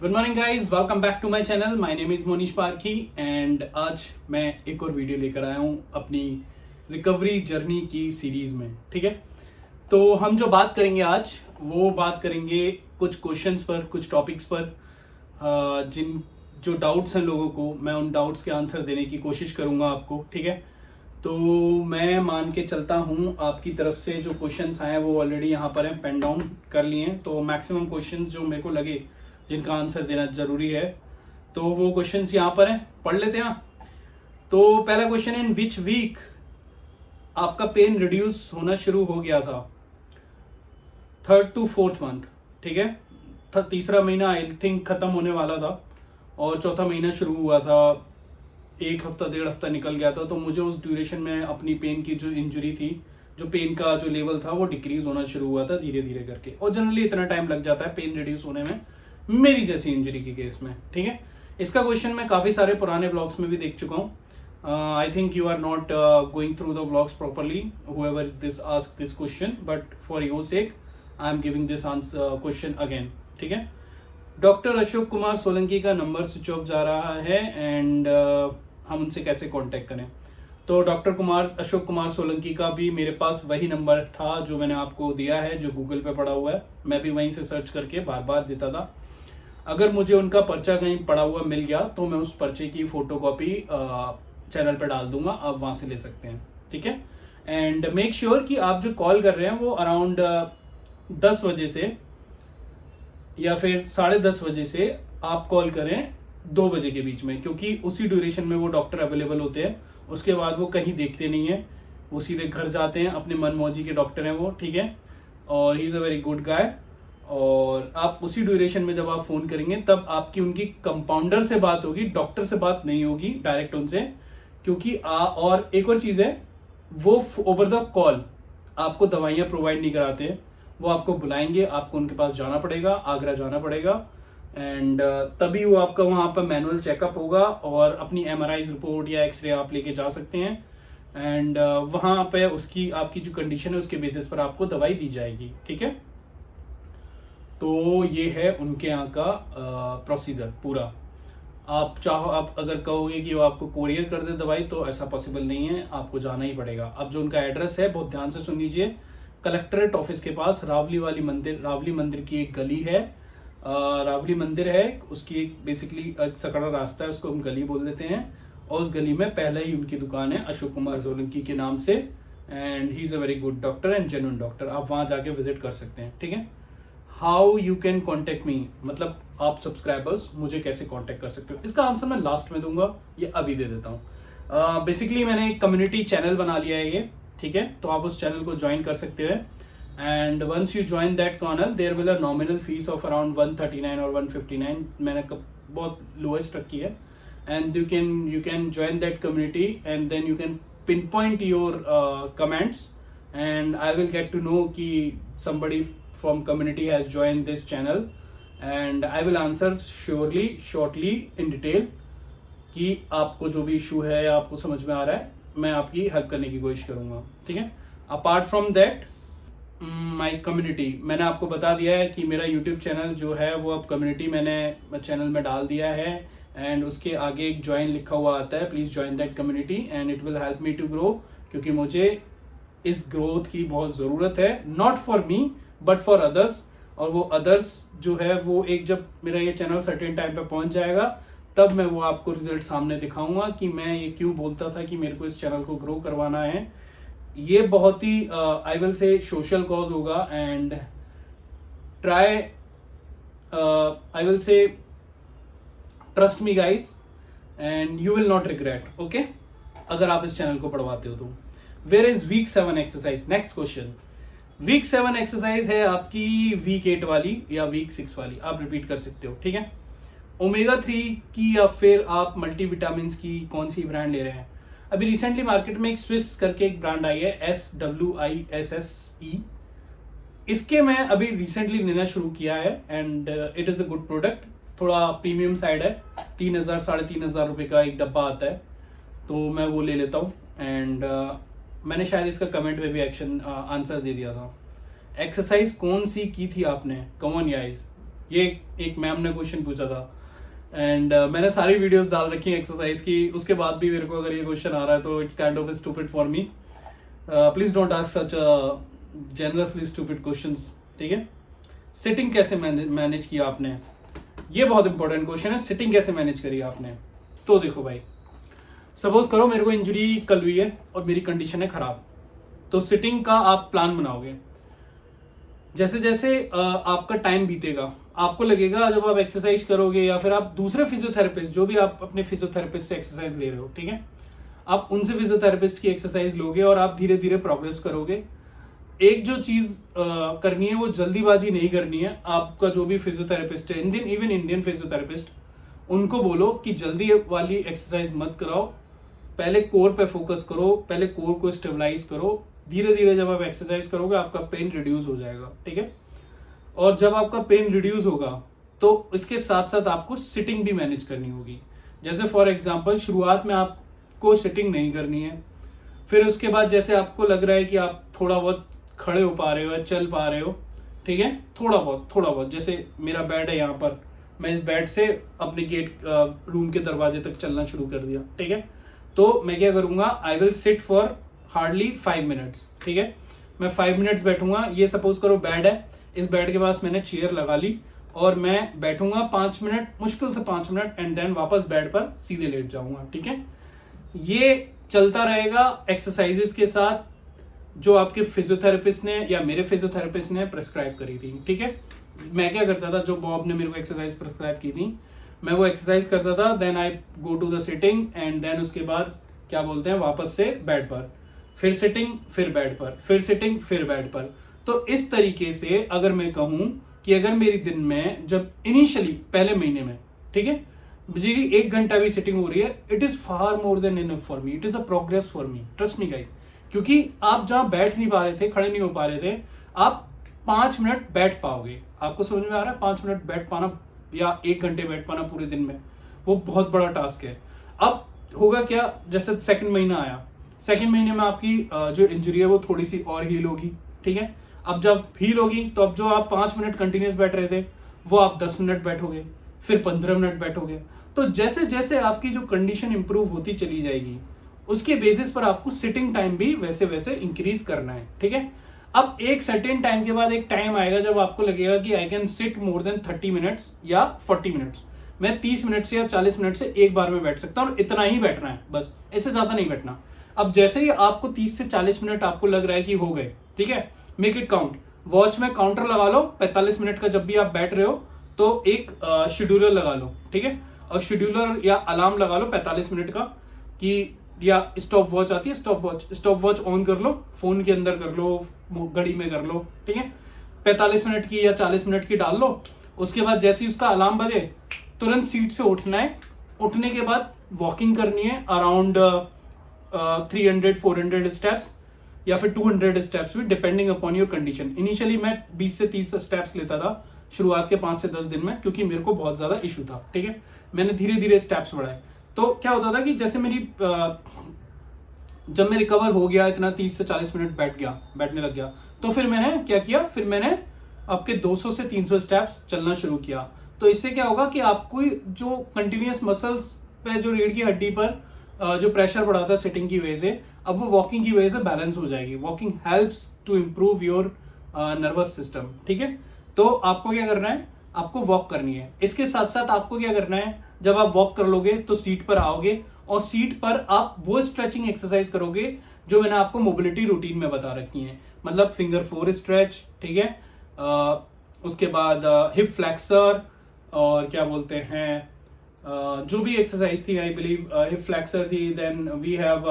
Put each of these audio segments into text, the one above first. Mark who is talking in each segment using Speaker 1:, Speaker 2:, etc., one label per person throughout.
Speaker 1: Good morning guys, welcome back to my channel. My name is Monish Parkhi and आज मैं एक और वीडियो लेकर आया हूँ अपनी रिकवरी जर्नी की सीरीज़ में। ठीक है, तो हम जो बात करेंगे आज वो बात करेंगे कुछ क्वेश्चंस पर, कुछ टॉपिक्स पर, जिन जो डाउट्स हैं लोगों को, मैं उन डाउट्स के आंसर देने की कोशिश करूँगा आपको। ठीक है, तो मैं मान के चलता हूँ आपकी तरफ से जो क्वेश्चंस आए हैं वो ऑलरेडी यहाँ पर हैं, पेन डाउन कर लिए हैं। तो मैक्सिमम क्वेश्चंस जो मेरे को लगे जिनका आंसर देना जरूरी है, तो वो क्वेश्चंस यहाँ पर हैं, पढ़ लेते हैं। तो पहला क्वेश्चन, इन विच वीक आपका पेन रिड्यूस होना शुरू हो गया था? 3rd to 4th month. ठीक है, तीसरा महीना आई थिंक खत्म होने वाला था और चौथा महीना शुरू हुआ था। एक हफ्ता 1.5 हफ्ता निकल गया था, तो मुझे उस ड्यूरेशन में अपनी पेन की जो इंजरी थी, जो पेन का जो लेवल था वो डिक्रीज होना शुरू हुआ था धीरे धीरे करके। और जनरली इतना टाइम लग जाता है पेन रिड्यूस होने में, मेरी जैसी इंजरी के केस में। ठीक है, इसका क्वेश्चन मैं काफ़ी सारे पुराने ब्लॉग्स में भी देख चुका हूँ। I think you are not going through the blogs properly, whoever this ask this question, but for your sake I am giving this answer question again. ठीक है, डॉक्टर अशोक कुमार सोलंकी का नंबर स्विच ऑफ जा रहा है एंड हम उनसे कैसे contact करें? तो डॉक्टर अशोक कुमार सोलंकी का भी मेरे पास वही नंबर था जो मैंने आपको दिया है, जो गूगल पे पड़ा हुआ है। मैं भी वहीं से सर्च करके बार बार देता था। अगर मुझे उनका पर्चा कहीं पड़ा हुआ मिल गया तो मैं उस पर्चे की फोटोकॉपी चैनल पर डाल दूंगा, आप वहाँ से ले सकते हैं। ठीक है, एंड मेक श्योर कि आप जो कॉल कर रहे हैं वो अराउंड 10 बजे से या फिर 10:30 बजे से आप कॉल करें 2 बजे के बीच में, क्योंकि उसी ड्यूरेशन में वो डॉक्टर अवेलेबल होते हैं। उसके बाद वो कहीं देखते नहीं है, वो सीधे घर जाते हैं, अपने मनमौजी के डॉक्टर हैं वो। ठीक है, और he is a very good guy. और आप उसी ड्यूरेशन में जब आप फ़ोन करेंगे तब आपकी उनकी कंपाउंडर से बात होगी, डॉक्टर से बात नहीं होगी डायरेक्ट उनसे, क्योंकि और एक और चीज़ है, वो ओवर द कॉल आपको दवाइयाँ प्रोवाइड नहीं कराते हैं। वो आपको बुलाएंगे, आपको उनके पास जाना पड़ेगा, आगरा जाना पड़ेगा, एंड तभी वो आपका वहाँ पर मैनुअल चेकअप होगा और अपनी MRI रिपोर्ट या एक्सरे आप लेके जा सकते हैं। एंड वहाँ पे उसकी आपकी जो कंडीशन है उसके बेसिस पर आपको दवाई दी जाएगी। ठीक है, तो ये है उनके यहाँ का प्रोसीजर पूरा। आप चाहो, आप अगर कहोगे कि वो आपको कोरियर कर दे दवाई, तो ऐसा पॉसिबल नहीं है, आपको जाना ही पड़ेगा। अब जो उनका एड्रेस है बहुत ध्यान से सुन लीजिए, कलेक्ट्रेट ऑफिस के पास रावली मंदिर की एक गली है, रावली मंदिर है, उसकी एक बेसिकली एक सकड़ा रास्ता है, उसको हम गली बोल देते हैं, और उस गली में पहले ही उनकी दुकान है अशोक कुमार सोलंकी के नाम से। And he is a very good doctor and genuine doctor, आप वहाँ जाके विजिट कर सकते हैं। ठीक है, how you can contact me, मतलब आप सब्सक्राइबर्स मुझे कैसे कॉन्टेक्ट कर सकते हो, इसका आंसर मैं लास्ट में दूंगा, ये अभी दे देता हूँ। बेसिकली मैंने एक कम्युनिटी चैनल बना लिया है ये। ठीक है, तो आप उस चैनल को ज्वाइन कर सकते हैं, and once you join that channel there will a nominal fee of around 139 और 159, मैंने बहुत लोएस्ट रखी है। And you can join that community and then you can pinpoint your comments, and I will get to know कि somebody from community has joined this channel, and I will answer surely shortly in detail कि आपको जो भी issue है या आपको समझ में आ रहा है, मैं आपकी हेल्प करने की कोशिश करूँगा। ठीक है, apart from that my community, मैंने आपको बता दिया है कि मेरा यूट्यूब चैनल जो है वो अब कम्युनिटी मैंने चैनल में डाल दिया है, एंड उसके आगे एक ज्वाइन लिखा हुआ आता है, please join that community and it will help me to grow, क्योंकि मुझे इस ग्रोथ की बहुत ज़रूरत है, not for me but for others. और वो अदर्स जो है वो एक, जब मेरा ये चैनल सर्टेन टाइम पे पहुंच जाएगा तब मैं वो आपको रिजल्ट सामने दिखाऊंगा कि मैं ये क्यों बोलता था कि मेरे को इस चैनल को ग्रो करवाना है। ये बहुत ही I will say social cause होगा, and try I will say trust me guys and you will not regret. Okay, अगर आप इस चैनल को पढ़वाते हो तो। Where is week 7 exercise? Next question, week 7 exercise है आपकी वीक 8 वाली या वीक 6 वाली, आप रिपीट कर सकते हो। ठीक है, ओमेगा 3 की या फिर आप मल्टीविटामिन की कौन सी ब्रांड ले रहे हैं? अभी रिसेंटली मार्केट में एक स्विस करके एक ब्रांड आई है, SWISSE, इसके मैं अभी रिसेंटली लेना शुरू किया है, and it is a good product. थोड़ा प्रीमियम साइड है, 3,000 3,500 रुपये का एक डब्बा आता है, तो मैं वो ले लेता हूँ। एंड मैंने शायद इसका कमेंट में भी आंसर दे दिया था। एक्सरसाइज कौन सी की थी आपने? कमन गाइस, ये एक मैम ने क्वेश्चन पूछा था एंड मैंने सारी वीडियोस डाल रखी हैं एक्सरसाइज की, उसके बाद भी मेरे को अगर ये क्वेश्चन आ रहा है तो it's kind of stupid for me. Please don't ask such generously stupid questions, ठीक है। सिटिंग कैसे मैनेज किया आपने, ये बहुत इंपॉर्टेंट क्वेश्चन है। सिटिंग कैसे मैनेज करी आपने? तो देखो भाई, सपोज करो मेरे को इंजरी कल हुई है और मेरी कंडीशन है खराब, तो सिटिंग का आप प्लान बनाओगे। जैसे जैसे आपका टाइम बीतेगा, आपको लगेगा जब आप एक्सरसाइज करोगे या फिर आप दूसरे फिजियोथेरेपिस्ट, जो भी आप अपने फिजियोथेरेपिस्ट से एक्सरसाइज ले रहे हो, ठीक है, आप उनसे फिजियोथेरेपिस्ट की एक्सरसाइज लोगे और आप धीरे धीरे प्रोग्रेस करोगे। एक जो चीज करनी है वो जल्दीबाजी नहीं करनी है। आपका जो भी फिजियोथेरेपिस्ट है, इंडियन फिजियोथेरेपिस्ट, उनको बोलो कि जल्दी वाली एक्सरसाइज मत कराओ, पहले कोर पे फोकस करो, पहले कोर को स्टेबलाइज करो। धीरे धीरे जब आप एक्सरसाइज करोगे आपका पेन रिड्यूस हो जाएगा, ठीक है। और जब आपका पेन रिड्यूस होगा तो इसके साथ साथ आपको सिटिंग भी मैनेज करनी होगी। जैसे फॉर एग्जांपल शुरुआत में आपको सिटिंग नहीं करनी है, फिर उसके बाद जैसे आपको लग रहा है कि आप थोड़ा बहुत खड़े हो पा रहे हो या चल पा रहे हो, ठीक है, थोड़ा बहुत, जैसे मेरा बेड है यहाँ पर, मैं इस बेड से अपने गेट रूम के दरवाजे तक चलना शुरू कर दिया, ठीक है। तो मैं क्या करूँगा, I will sit for hardly 5 minutes, ठीक है। मैं 5 मिनट्स बैठूंगा। ये सपोज करो बेड है, इस बेड के पास मैंने चेयर लगा ली और मैं बैठूंगा 5 मिनट, मुश्किल से 5 मिनट, एंड देन वापस बेड पर सीधे लेट जाऊंगा, ठीक है। ये चलता रहेगा एक्सरसाइजेस के साथ जो आपके फिजियोथेरेपिस्ट ने या मेरे फिजियोथेरेपिस्ट ने प्रेस्क्राइब करी थी, ठीक है। मैं क्या करता था, जो बॉब ने मेरे को एक्सरसाइज प्रेस्क्राइब की थी, मैं वो एक्सरसाइज करता था, then I go to the sitting and then उसके बाद क्या बोलते हैं, वापस से बेड पर, फिर सिटिंग, फिर बेड पर, फिर सिटिंग, फिर बेड पर। तो इस तरीके से अगर मैं कहूं कि अगर मेरी दिन में जब इनिशियली पहले महीने में, ठीक है, मेरी 1 घंटा भी सिटिंग हो रही है, it is far more than enough for me, it is a progress for me, trust me guys. क्योंकि आप जहां बैठ नहीं पा रहे थे, खड़े नहीं हो पा रहे थे, आप 5 मिनट बैठ पाओगे। आपको समझ में आ रहा है? 5 मिनट बैठ पाना या 1 घंटे बैठ पाना पूरे दिन में, वो बहुत बड़ा टास्क है। अब होगा क्या, जैसे सेकंड महीना आया, सेकंड महीने में आपकी जो इंजरी है वो थोड़ी सी और हील होगी, ठीक है। अब जब हील होगी तो अब जो आप 5 मिनट कंटिन्यूस बैठ रहे थे वो आप 10 मिनट बैठोगे, फिर 15 मिनट बैठोगे। तो जैसे जैसे आपकी जो कंडीशन इंप्रूव होती चली जाएगी, उसके बेसिस पर आपको सिटिंग टाइम भी वैसे वैसे इंक्रीज करना है, ठीक है। अब एक सर्टेन टाइम के बाद एक टाइम आएगा जब आपको लगेगा कि I can sit more than 30 minutes या 40 मिनट्स, मैं 30 मिनट से या 40 मिनट से एक बार में बैठ सकता हूँ और इतना ही बैठना है बस, इससे ज्यादा नहीं बैठना। अब जैसे ही आपको 30 से 40 मिनट आपको लग रहा है कि हो गए, ठीक है, मेक इट काउंट। वॉच में काउंटर लगा लो 45 मिनट का, जब भी आप बैठ रहे हो तो एक शेड्यूलर लगा लो, ठीक है, और शेड्यूलर या अलार्म लगा लो 45 मिनट का, कि या स्टॉप वॉच आती है, स्टॉप वॉच ऑन कर लो, फोन के अंदर कर लो, घड़ी में कर लो, ठीक है, 45 मिनट की या 40 मिनट की डाल लो। उसके बाद जैसे ही उसका अलार्म बजे तुरंत सीट से उठना है, उठने के बाद वॉकिंग करनी है अराउंड 300-400 स्टेप्स या फिर 200 स्टेप्स भी, depending upon your condition. Initially मैं 20 से 30 स्टेप्स लेता था शुरुआत के 5 से 10 दिन में, क्योंकि मेरे को बहुत ज्यादा इशू था, ठीक है। मैंने धीरे धीरे स्टेप्स बढ़ाए, तो क्या होता था कि जैसे मेरी जब मैं रिकवर हो गया, इतना 30 से 40 मिनट बैठने लग गया, तो फिर मैंने क्या किया, फिर मैंने आपके 200 से 300 स्टेप्स चलना शुरू किया। तो इससे क्या होगा कि आपको जो कंटिन्यूअस मसल्स पे, जो रीढ़ की हड्डी पर जो प्रेशर बढ़ा था सिटिंग की वजह से, अब वो वॉकिंग की वजह से बैलेंस हो जाएगी। Walking helps to improve your nervous system, ठीक है। तो आपको क्या करना है, आपको वॉक करनी है। इसके साथ साथ आपको क्या करना है, जब आप वॉक कर लोगे तो सीट पर आओगे और सीट पर आप वो स्ट्रेचिंग एक्सरसाइज करोगे जो मैंने आपको मोबिलिटी रूटीन में बता रखी है, मतलब फिंगर 4 स्ट्रेच, ठीक है, उसके बाद हिप फ्लेक्सर, और क्या बोलते हैं, जो भी एक्सरसाइज थी, आई बिलीव हिप फ्लेक्सर थी, then we have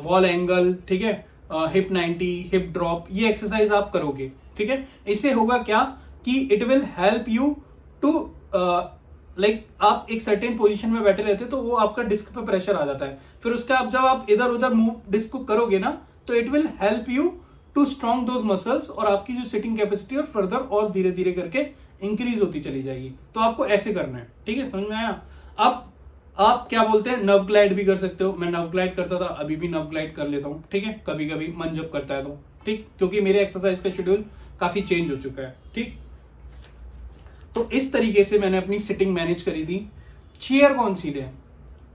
Speaker 1: wall angle, ठीक है, हिप 90, हिप ड्रॉप, ये एक्सरसाइज आप करोगे, ठीक है। इससे होगा क्या कि it will help you to like आप एक सर्टेन पोजीशन में बैठे रहते तो वो आपका डिस्क पे प्रेशर आ जाता है, फिर उसका अब जब आप इधर उधर मूव डिस्क को करोगे ना, तो it will help you to strong those muscles, और आपकी जो सिटिंग कैपेसिटी और फर्दर और धीरे धीरे करके इंक्रीज होती चली जाएगी। तो आपको ऐसे करना है, ठीक है, समझ में आया। अब आप क्या बोलते हैं, नर्व ग्लाइड भी कर सकते हो। मैं नर्व ग्लाइड करता था, अभी भी नर्व ग्लाइड कर लेता हूँ, ठीक है, कभी कभी मन जब करता है तो, ठीक, क्योंकि मेरे एक्सरसाइज का शेड्यूल काफी चेंज हो चुका है, ठीक। तो इस तरीके से मैंने अपनी सिटिंग मैनेज करी थी। चेयर कौन सी लें?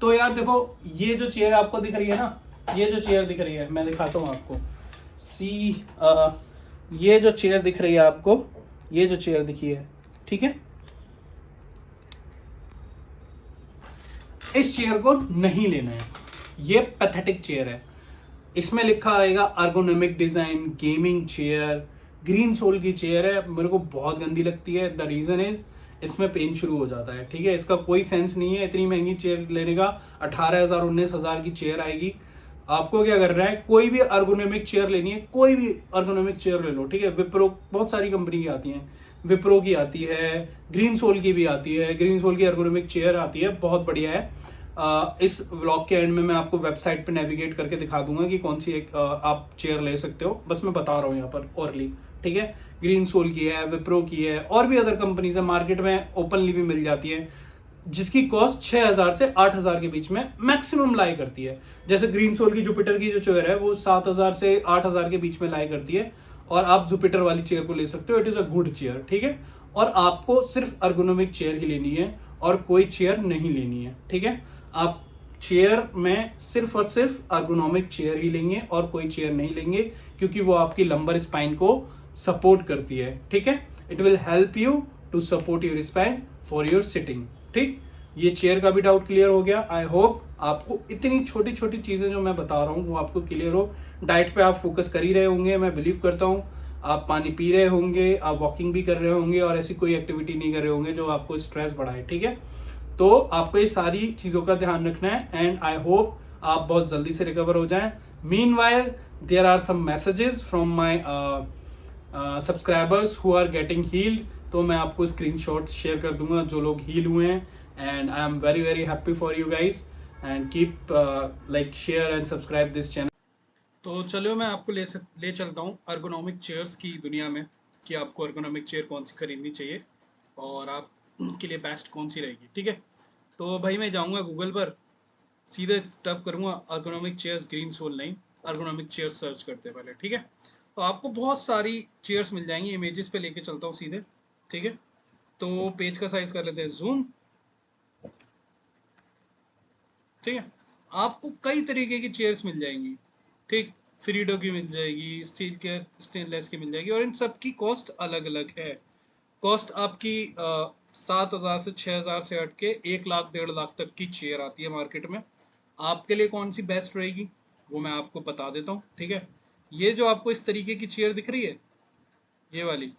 Speaker 1: तो यार देखो, ये जो चेयर आपको दिख रही है ना, ये जो चेयर दिख रही है, मैं दिखाता हूँ आपको। ये जो चेयर दिख रही है आपको, ये जो चेयर दिखी है, ठीक है, इस चेयर को नहीं लेना है। ये पैथेटिक चेयर है। इसमें लिखा आएगा ergonomic design gaming chair, green soul की चेयर है। मेरे को बहुत गंदी लगती है। द रीजन इज इसमें पेन शुरू हो जाता है, ठीक है। इसका कोई सेंस नहीं है इतनी महंगी चेयर लेने का। 18,000 19,000 की चेयर आएगी। आपको क्या करना है, कोई भी अर्गोनोमिक चेयर लेनी है, कोई भी अर्गोनोमिक चेयर ले लो, ठीक है। विप्रो, बहुत सारी कंपनी की आती हैं, विप्रो की आती है, ग्रीन सोल की भी आती है। ग्रीन सोल की अर्गोनोमिक चेयर आती है, बहुत बढ़िया है। इस व्लॉग के एंड में मैं आपको वेबसाइट पे नेविगेट करके दिखा दूंगा कि कौन सी एक आप चेयर ले सकते हो। बस मैं बता रहा हूँ यहाँ पर ओरली, ठीक है। ग्रीन सोल की है, विप्रो की है, और भी अदर कंपनीज है, मार्केट में ओपनली भी मिल जाती है, जिसकी कॉस्ट 6,000 से 8,000 के बीच में मैक्सिमम लाई करती है। जैसे ग्रीन सोल की जुपिटर की जो चेयर है वो 7,000 से 8,000 के बीच में लाई करती है, और आप जुपिटर वाली चेयर को ले सकते हो। It is a good chair, ठीक है। और आपको सिर्फ अर्गोनोमिक चेयर ही लेनी है और कोई चेयर नहीं लेनी है, ठीक है। आप चेयर में सिर्फ और सिर्फ अर्गोनोमिक चेयर ही लेंगे और कोई चेयर नहीं लेंगे, क्योंकि वो आपकी लंबर स्पाइन को सपोर्ट करती है, ठीक है। It will help you to support your spine for your sitting, ठीक। ये चेयर का भी डाउट क्लियर हो गया। आई होप आपको इतनी छोटी छोटी चीजें जो मैं बता रहा हूँ वो आपको क्लियर हो। डाइट पे आप फोकस कर ही रहे होंगे, मैं बिलीव करता हूँ। आप पानी पी रहे होंगे, आप वॉकिंग भी कर रहे होंगे, और ऐसी कोई एक्टिविटी नहीं कर रहे होंगे जो आपको स्ट्रेस बढ़ाए, ठीक है। तो आपको ये सारी चीज़ों का ध्यान रखना है, एंड आई होप आप बहुत जल्दी से रिकवर हो जाएं। Meanwhile there are some messages from my subscribers who are getting healed. तो मैं आपको स्क्रीनशॉट शेयर कर दूंगा जो लोग हील हुए हैं, and I am very very happy for you guys, and keep like share and subscribe this channel. तो चलो मैं आपको ले चलता हूँ अर्गोनॉमिक चेयर्स की दुनिया में, कि आपको अर्गोनॉमिक चेयर कौन सी खरीदनी चाहिए और आप के लिए बेस्ट कौन सी रहेगी, ठीक है। तो भाई मैं जाऊँगा गूगल पर, सीधे टप करूँगा अर्गोनॉमिक चेयर्स ग्रीन सोल, नहीं अर्गोनॉमिक चेयर्स सर्च करते हैं पहले, ठीक है। तो आपको बहुत सारी चेयर्स मिल जाएंगी। इमेजेस पे लेके चलता हूँ सीधे, ठीक है। तो पेज का साइज कर लेते हैं जूम, ठीक है। आपको कई तरीके की चेयर्स मिल जाएंगी, ठीक। फ्रीडो की मिल जाएगी, स्टील के स्टेनलेस की मिल जाएगी, और इन सब की कॉस्ट अलग अलग है। कॉस्ट आपकी 7,000 से 6,000 से हट के 1 लाख 1.5 लाख तक की चेयर आती है मार्केट में। आपके लिए कौन सी बेस्ट रहेगी वो मैं आपको बता देता हूँ, ठीक है। ये जो आपको इस तरीके की चेयर दिख रही है, ये वाली,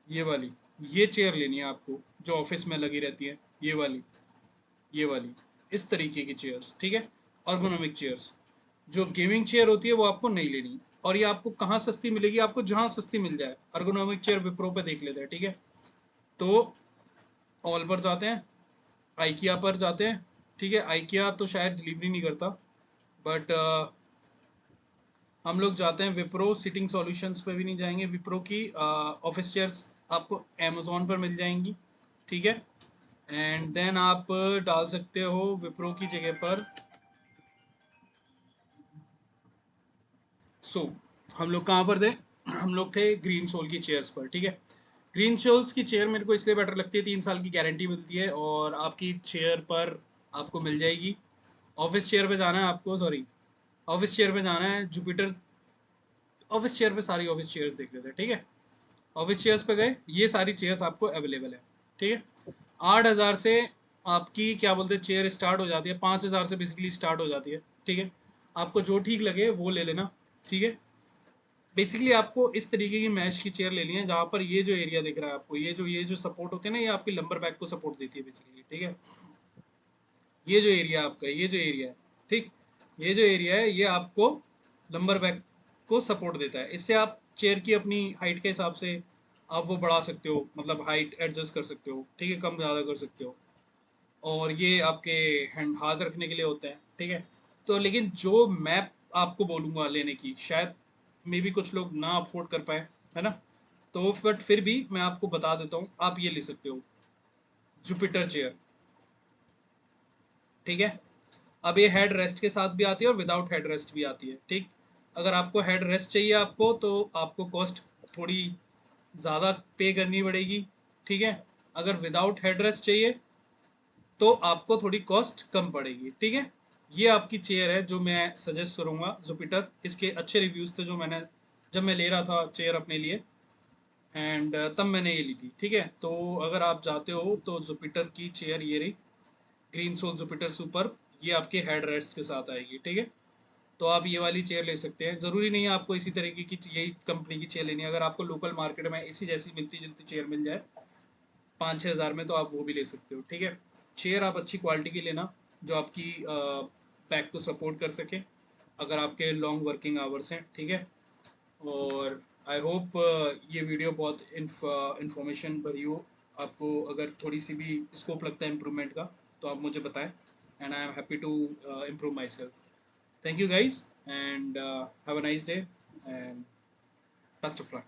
Speaker 1: ये वाली, ये चेयर लेनी है आपको, जो ऑफिस में लगी रहती है, ये वाली, ये वाली, इस तरीके की चेयर्स, ठीक है। Ergonomic chairs. जो गेमिंग चेयर होती है वो आपको नहीं लेनी। और ये आपको कहाँ सस्ती मिलेगी? आपको जहाँ सस्ती मिल जाए। अर्गोनॉमिक चेयर विप्रो पे देख लेते हैं, ठीक है। तो ऑल पर जाते हैं, आइकिया पर जाते हैं, ठीक है। आइकिया तो शायद डिलीवरी नहीं करता, बट हम लोग जाते हैं विप्रो। सिटिंग सॉल्यूशंस पे भी नहीं जाएंगे। विप्रो की ऑफिस चेयर्स आपको अमेजोन पर मिल जाएंगी, ठीक है। एंड देन आप डाल सकते हो विप्रो की जगह पर। हम लोग कहाँ पर थे? हम लोग थे ग्रीन सोल की चेयर्स पर, ठीक है। ग्रीन सोल्स की चेयर मेरे को इसलिए बेटर लगती है, 3 साल की गारंटी मिलती है, और आपकी चेयर पर आपको मिल जाएगी। ऑफिस चेयर पे जाना है आपको, सॉरी, ऑफिस चेयर पे जाना है जुपिटर। ऑफिस चेयर पे सारी ऑफिस चेयर्स देख लेते हैं, ठीक है। ऑफिस चेयर्स पे गए, ये सारी चेयर्स आपको अवेलेबल है, ठीक है। 8,000 से आपकी क्या बोलते हैं चेयर स्टार्ट हो जाती है, 5,000 से बेसिकली स्टार्ट हो जाती है, ठीक है। आपको जो ठीक लगे वो ले लेना, ठीक है। बेसिकली आपको इस तरीके की मैश की चेयर लेनी है, जहाँ पर ये जो एरिया दिख रहा है आपको, ये जो सपोर्ट होते हैं ना, ये आपकी लंबर बैक को सपोर्ट देती है बेसिकली, ठीक है। ये जो एरिया आपका, ये जो एरिया है, ठीक, ये जो एरिया है ये आपको लंबर बैक को सपोर्ट देता है। इससे आप चेयर की अपनी हाइट के हिसाब से आप वो बढ़ा सकते हो, मतलब हाइट एडजस्ट कर सकते हो, ठीक है, कम ज़्यादा कर सकते हो। और ये आपके हैंड हाथ रखने के लिए होते हैं, ठीक है। तो लेकिन जो मैं आपको बोलूँगा लेने की, शायद मे भी कुछ लोग ना अफोर्ड कर पाए, है ना। तो बट फिर भी मैं आपको बता देता हूँ, आप ये ले सकते हो, जुपिटर चेयर, ठीक है। अब ये हेड रेस्ट के साथ भी आती है और विदाउट हेड रेस्ट भी आती है, ठीक। अगर आपको हेड रेस्ट चाहिए आपको, तो आपको कॉस्ट थोड़ी ज़्यादा पे करनी पड़ेगी, ठीक है। अगर विदाउट हेडरेस्ट चाहिए तो आपको थोड़ी कॉस्ट कम पड़ेगी, ठीक है। ये आपकी चेयर है जो मैं सजेस्ट करूंगा, जुपिटर। इसके अच्छे रिव्यूज थे जो मैंने, जब मैं ले रहा था चेयर अपने लिए, एंड तब मैंने ये ली थी, ठीक है। तो अगर आप चाहते हो तो जुपिटर की चेयर ये रही, ग्रीन सोल जुपिटर सुपर, ये आपके हेड रेस्ट के साथ आएगी, ठीक है। तो आप ये वाली चेयर ले सकते हैं, ज़रूरी नहीं है आपको इसी तरीके की यही कंपनी की चेयर लेनी है। अगर आपको लोकल मार्केट में इसी जैसी मिलती जुलती चेयर मिल जाए 5-6 हज़ार में, तो आप वो भी ले सकते हो, ठीक है। चेयर आप अच्छी क्वालिटी की लेना जो आपकी बैक को सपोर्ट कर सके अगर आपके लॉन्ग वर्किंग आवर्स हैं, ठीक है। और आई होप ये वीडियो बहुत इंफॉर्मेशन भरी हो। आपको अगर थोड़ी सी भी स्कोप लगता है इम्प्रूवमेंट का तो आप मुझे बताएं, and I am happy to improve myself. Thank you guys, and have a nice day, and best of luck.